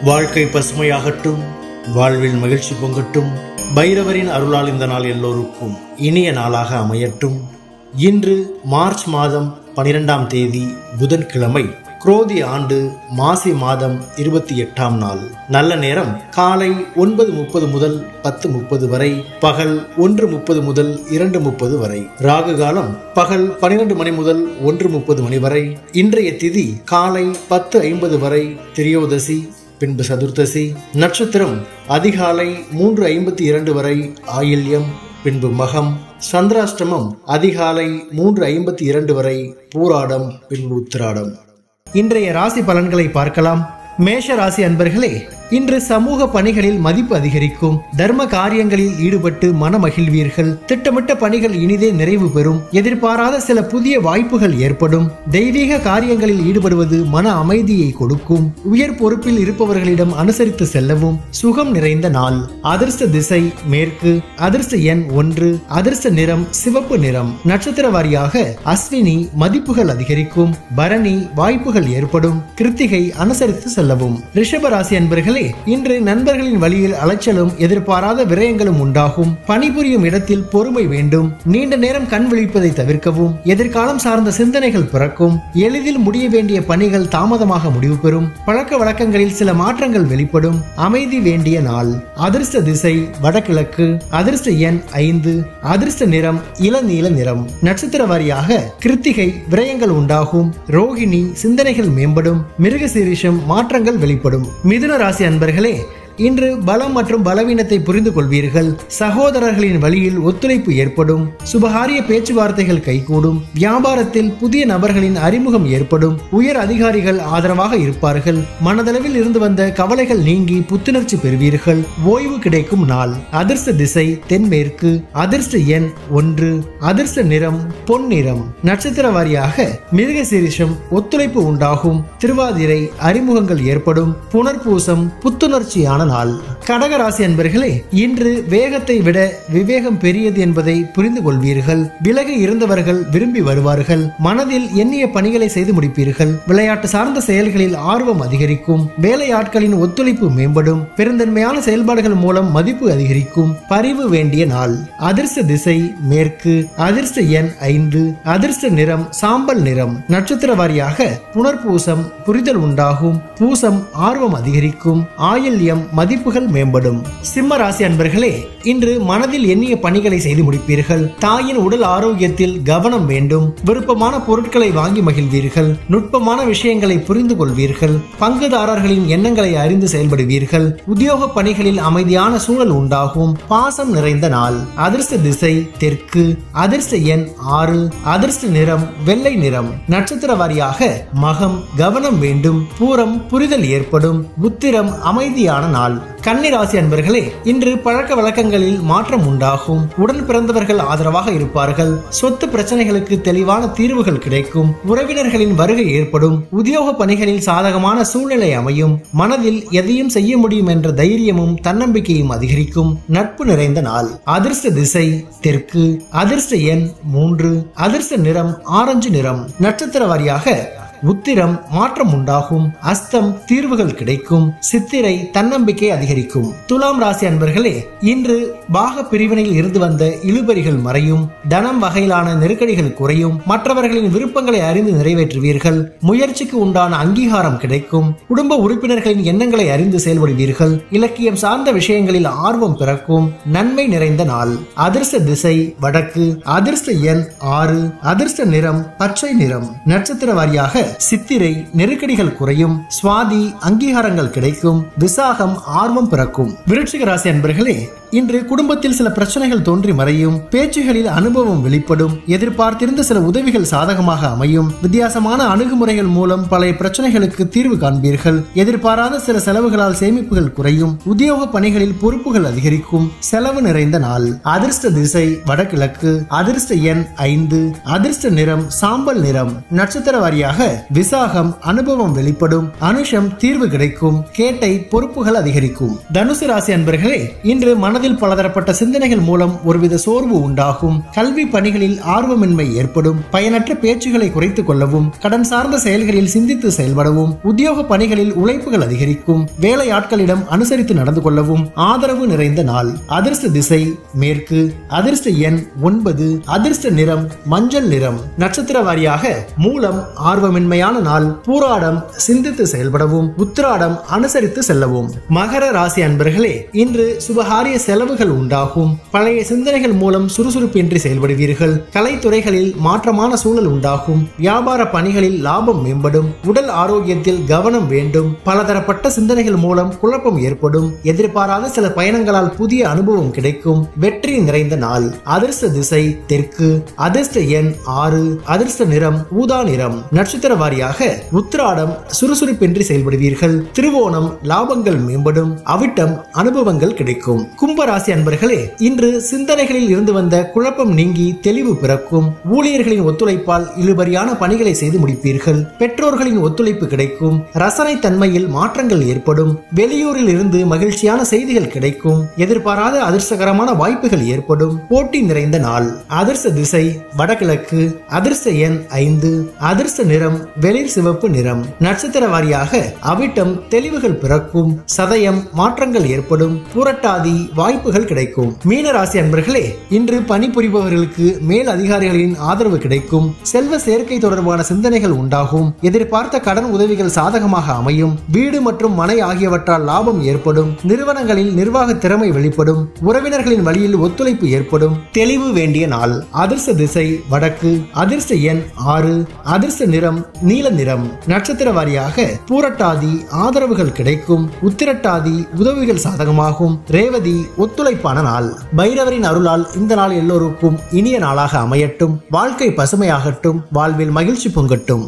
வாழ்க்கை பசுமையாகட்டும், வாழ்வில் மகிழ்ச்சி பொங்கட்டும். பைரவரின் அருளால் இந்த நாள் எல்லோருக்கும் இனிய நாளாக அமையட்டும். இன்று மார்ச் மாதம் 12ஆம் தேதி புதன்கிழமை, குரோதி ஆண்டு மாசி மாதம் 28ஆம் நாள். நல்ல நேரம் காலை 9:30 முதல் 10:30 வரை, பகல் 1:30 முதல் 2:30 வரை. ராகு காலம் பகல் 12 மணி முதல் 1:30 மணி வரை. இன்றைய திதி காலை 10:50 வரை திரியோதசி, பின்பு சதுர்த்தசி. நட்சத்திரம் அதிகாலை 3:52 வரை ஆயில்யம், பின்பு மகம். சந்திராஷ்டமம் அதிகாலை 3:52 வரை பூராடம், பின்பு உத்திராடம். இன்றைய ராசி பலன்களை பார்க்கலாம். மேஷ ராசி அன்பர்களே, இன்று சமூக பணிகளில் மதிப்பு அதிகரிக்கும். தர்ம காரியங்களில் ஈடுபட்டு மன மகிழ்வீர்கள். திட்டமிட்ட பணிகள் இனிதே நிறைவு பெறும். எதிர்பாராத சில புதிய வாய்ப்புகள் ஏற்படும். தெய்வீக காரியங்களில் ஈடுபடுவது மன அமைதியை கொடுக்கும். உயர் பொறுப்பில் இருப்பவர்களிடம் அனுசரித்து செல்லவும். சுகம் நிறைந்த நாள். அதிர்ஷ்ட திசை மேற்கு. அதிர்ஷ்ட எண் 1. அதிர்ஷ்ட நிறம் சிவப்பு நிறம். நட்சத்திர வாரியாக அஸ்வினி மதிப்புகள் அதிகரிக்கும். பரணி வாய்ப்புகள் ஏற்படும். கிருத்திகை அனுசரித்து செல்லவும். ரிஷப ராசி அன்பர்களே, இன்று நண்பர்களின் வழியில் அலைச்சலும் எதிர்பாராத விரயங்களும் உண்டாகும். பணிபுரியும் இடத்தில் பொறுமை வேண்டும். நீண்ட நேரம் கண் விழிப்பதை தவிர்க்கவும். எதிர்காலம் சார்ந்த சிந்தனைகள் பிறக்கும். எளிதில் முடிய வேண்டிய பணிகள் தாமதமாக முடிவு பெறும். பழக்க வழக்கங்களில் சில மாற்றங்கள் வெளிப்படும். அமைதி வேண்டிய நாள். அதிர்ஷ்ட திசை வடகிழக்கு. அதிர்ஷ்ட எண் 5. அதிர்ஷ்ட நிறம் இளநீல நிறம். நட்சத்திர வாரியாக கிருத்திகை விரயங்கள் உண்டாகும். ரோகிணி சிந்தனைகள் மேம்படும். மிருகசீரிஷம் மாற்றங்கள் வெளிப்படும். மிதுன ராசி அன்பர்களே, இன்று பலம் மற்றும் பலவீனத்தை புரிந்து கொள்வீர்கள். சகோதரர்களின் வழியில் ஒத்துழைப்பு ஏற்படும். சுபகாரிய பேச்சுவார்த்தைகள் கைகூடும். வியாபாரத்தில் புதிய நபர்களின் அறிமுகம் ஏற்படும். உயர் அதிகாரிகள் ஆதரவாக இருப்பார்கள். மனதளவில் இருந்து வந்த கவலைகள் நீங்கி புத்துணர்ச்சி பெறுவீர்கள். ஓய்வு கிடைக்கும் நாள். அதிர்ஷ்ட திசை தென்மேற்கு. அதிர்ஷ்ட எண் 1. அதிர்ஷ்ட நிறம் பொன்னிறம். நட்சத்திர வாரியாக மிருகசீரிஷம் ஒத்துழைப்பு உண்டாகும். திருவாதிரை அறிமுகங்கள் ஏற்படும். புனர்பூசம் புத்துணர்ச்சியான நாள். கடக ராசி அன்பர்களே, இன்று வேகத்தை விட விவேகம் பெரியது என்பதை புரிந்து கொள்வீர்கள். விலகி இருந்தவர்கள் விரும்பி வருவார்கள். மனதில் எண்ணிய பணிகளை செய்து முடிப்பீர்கள். விளையாட்டு சார்ந்த செயல்களில் ஆர்வம் அதிகரிக்கும். வேலையாட்களின் ஒத்துழைப்பு மேம்படும். பெருந்தன்மையான செயல்பாடுகள் மூலம் மதிப்பு அதிகரிக்கும். பரிவு வேண்டிய நாள். அதிர்ஷ்ட திசை மேற்கு. அதிர்ஷ்ட எண் 5. அதிர்ஷ்ட நிறம் சாம்பல் நிறம். நட்சத்திர வாரியாக புனர்பூசம் புரிதல் உண்டாகும். பூசம் ஆர்வம் அதிகரிக்கும். ஆயில்யம் மதிப்புகள் மேம்படும். சிம்ம ராசி அன்பர்களே, இன்று மனதில் எண்ணிய பணிகளை செய்து முடிப்பீர்கள். தாயின் உடல் ஆரோக்கியத்தில் கவனம் வேண்டும். விருப்பமான பொருட்களை வாங்கி மகிழ்வீர்கள். நுட்பமான விஷயங்களை புரிந்து கொள்வீர்கள். பங்குதாரர்களின் எண்ணங்களை அறிந்து செயல்படுவீர்கள். உத்தியோக பணிகளில் அமைதியான சூழல் உண்டாகும். பாசம் நிறைந்த நாள். அதிர்ஷ்ட திசை தெற்கு. அதிர்ஷ்ட எண் 6. அதிர்ஷ்ட நிறம் வெள்ளை நிறம். நட்சத்திர வாரியாக மகம் கவனம் வேண்டும். பூரம் புரிதல் ஏற்படும். உத்திரம் அமைதியான நாள். கன்னி ராசி அன்பர்களே, இன்று பழக்க வழக்கங்களில் மாற்றம் உண்டாகும். உடன் பிறந்தவர்கள் ஆதரவாக இருப்பார்கள். சொத்து பிரச்சனைகளுக்கு தெளிவான தீர்வுகள் கிடைக்கும். உறவினர்களின் வருகை ஏற்படும். உத்தியோக பணிகளில் சாதகமான சூழ்நிலை அமையும். மனதில் எதையும் செய்ய முடியும் என்ற தைரியமும் தன்னம்பிக்கையும் அதிகரிக்கும். நட்பு நிறைந்த நாள். அதிர்ஷ்ட திசை தெற்கு. அதிர்ஷ்ட எண் 3. அதிர்ஷ்ட நிறம் ஆரஞ்சு நிறம். நட்சத்திர வாரியாக உத்திரம் மாற்றம் உண்டாகும். அஸ்தம் தீர்வுகள் கிடைக்கும். சித்திரை தன்னம்பிக்கை அதிகரிக்கும். துலாம் ராசி அன்பர்களே, இன்று பாக பிரிவினையில் இருந்து வந்த இழுபறிகள் மறையும். தனம் வகையிலான நெருக்கடிகள் குறையும். மற்றவர்களின் விருப்பங்களை அறிந்து நிறைவேற்றுவீர்கள். முயற்சிக்கு உண்டான அங்கீகாரம் கிடைக்கும். குடும்ப உறுப்பினர்களின் எண்ணங்களை அறிந்து செயல்படுவீர்கள். இலக்கியம் சார்ந்த விஷயங்களில் ஆர்வம் பிறக்கும். நன்மை நிறைந்த நாள். அதிர்ஷ்ட திசை வடக்கு. அதிர்ஷ்ட எண் 6. அதிர்ஷ்ட நிறம் பச்சை நிறம். நட்சத்திர வாரியாக சித்திரை நெருக்கடிகள் குறையும். சுவாதி அங்கீகாரங்கள் கிடைக்கும். விசாகம் ஆர்வம் பிறக்கும். விருச்சிக ராசி அன்பர்களே, இன்று குடும்பத்தில் சில பிரச்சனைகள் தோன்றி மறையும். பேச்சுகளில் அனுபவம் வெளிப்படும். எதிர்பார்த்திருந்த சில உதவிகள் சாதகமாக அமையும். வித்தியாசமான அணுகுமுறைகள் மூலம் பழைய பிரச்சனைகளுக்கு தீர்வு காண்பீர்கள். எதிர்பாராத சில செலவுகளால் சேமிப்புகள் குறையும். உத்தியோக பணிகளில் பொறுப்புகள் அதிகரிக்கும். செலவு நிறைந்த நாள். அதிர்ஷ்ட திசை வடகிழக்கு. அதிர்ஷ்ட எண் 5. அதிர்ஷ்ட நிறம் சாம்பல் நிறம். நட்சத்திர வாரியாக விசாகம் அனுபவம் வெளிப்படும். அனுஷம் தீர்வு கிடைக்கும். கேட்டை பொறுப்புகள் அதிகரிக்கும். தனுசு ராசி அன்பர்களே, இன்று மனதில் மனதில் பலதரப்பட்ட சிந்தனைகள் மூலம் ஒருவித சோர்வு உண்டாகும். கல்வி பணிகளில் ஆர்வமின்மை ஏற்படும். பயனற்ற பேச்சுகளை குறைத்துக் கொள்ளவும், கடன் சார்ந்த செயல்களில் சிந்தித்து செயல்படவும், உத்தியோக பணிகளில் உழைப்புகள் அதிகரிக்கும். வேலையாட்களிடம் அனுசரித்து நடந்து கொள்ளவும் ஆதரவு நிறைந்த நாள். அதிர்ஷ்ட திசை மேற்கு. அதிர்ஷ்ட எண் 9. அதிர்ஷ்ட நிறம் மஞ்சள் நிறம். நட்சத்திர வாரியாக மூலம் ஆர்வமின்மையான நாள். பூராடம் சிந்தித்து செயல்படவும், உத்திராடம் அனுசரித்து செல்லவும். மகர ராசி அன்பர்களே, இன்று சுபகாரிய செலவுகள் உண்டாகும். பழைய சிந்தனைகள் மூலம் சுறுசுறுப்பின்றி செயல்படுவீர்கள். கலைத்துறைகளில் மாற்றமான சூழல் உண்டாகும். வியாபார பணிகளில் லாபம் மேம்படும். உடல் ஆரோக்கியத்தில் கவனம் வேண்டும். பலதரப்பட்ட சிந்தனைகள் மூலம் குழப்பம் ஏற்படும். எதிர்பாராத சில பயணங்களால் புதிய அனுபவம் கிடைக்கும். வெற்றி நிறைந்த நாள். அதிர்ஷ்ட திசை தெற்கு. அதிர்ஷ்ட எண் 6. அதிர்ஷ்ட நிறம் ஊதா நிறம். நட்சத்திர வாரியாக உத்திராடம் சுறுசுறுப்பின்றி செயல்படுவீர்கள். திருவோணம் லாபங்கள் மேம்படும். அவிட்டம் அனுபவங்கள் கிடைக்கும். கும்பராசி அன்பர்களே, இன்று சிந்தனைகளில் இருந்து வந்த குழப்பம் நீங்கி தெளிவு பிறக்கும். ஊழியர்களின் ஒத்துழைப்பால் இழுபறியான பணிகளை செய்து முடிப்பீர்கள். பெற்றோர்களின் ஒத்துழைப்பு கிடைக்கும். ரசனை தன்மையில் மாற்றங்கள் ஏற்படும். வெளியூரில் இருந்து மகிழ்ச்சியான செய்திகள் கிடைக்கும். எதிர்பாராத அதிர்ஷ்டகரமான வாய்ப்புகள் ஏற்படும். போட்டி நிறைந்த நாள். அதிர்ஷ்ட திசை வடகிழக்கு. அதிர்ஷ்ட எண் 5. அதிர்ஷ்ட நிறம் வெளிர் சிவப்பு நிறம். நட்சத்திர வாரியாக அவிட்டம் தெளிவுகள் பிறக்கும். சதயம் மாற்றங்கள் ஏற்படும். புரட்டாதி வாய்ப்புகள் கிடைக்கும். மீன ராசி அன்பர்களே, இன்று பணிபுரிபவர்களுக்கு மேல் அதிகாரிகளின் ஆதரவு கிடைக்கும். செல்வ சேர்க்கை தொடர்பான சிந்தனைகள் உண்டாகும். எதிர்பார்த்த கடன் உதவிகள் சாதகமாக அமையும். வீடு மற்றும் மனை ஆகியவற்றால் லாபம் ஏற்படும். நிறுவனங்களில் நிர்வாக திறமை வெளிப்படும். உறவினர்களின் வழியில் ஒத்துழைப்பு ஏற்படும். தெளிவு வேண்டிய நாள். அதிர்ஷ்ட திசை வடக்கு. அதிர்ஷ்ட எண் 6. அதிர்ஷ்ட நிறம் நீல நிறம். நட்சத்திர வாரியாக பூரட்டாதி ஆதரவுகள் கிடைக்கும். உத்திரட்டாதி உதவிகள் சாதகமாகும். ரேவதி ஒத்துழைப்பான நாள். பைரவரின் அருளால் இந்த நாள் எல்லோருக்கும் இனிய நாளாக அமையட்டும். வாழ்க்கை பசுமையாகட்டும். வாழ்வில் மகிழ்ச்சி பொங்கட்டும்.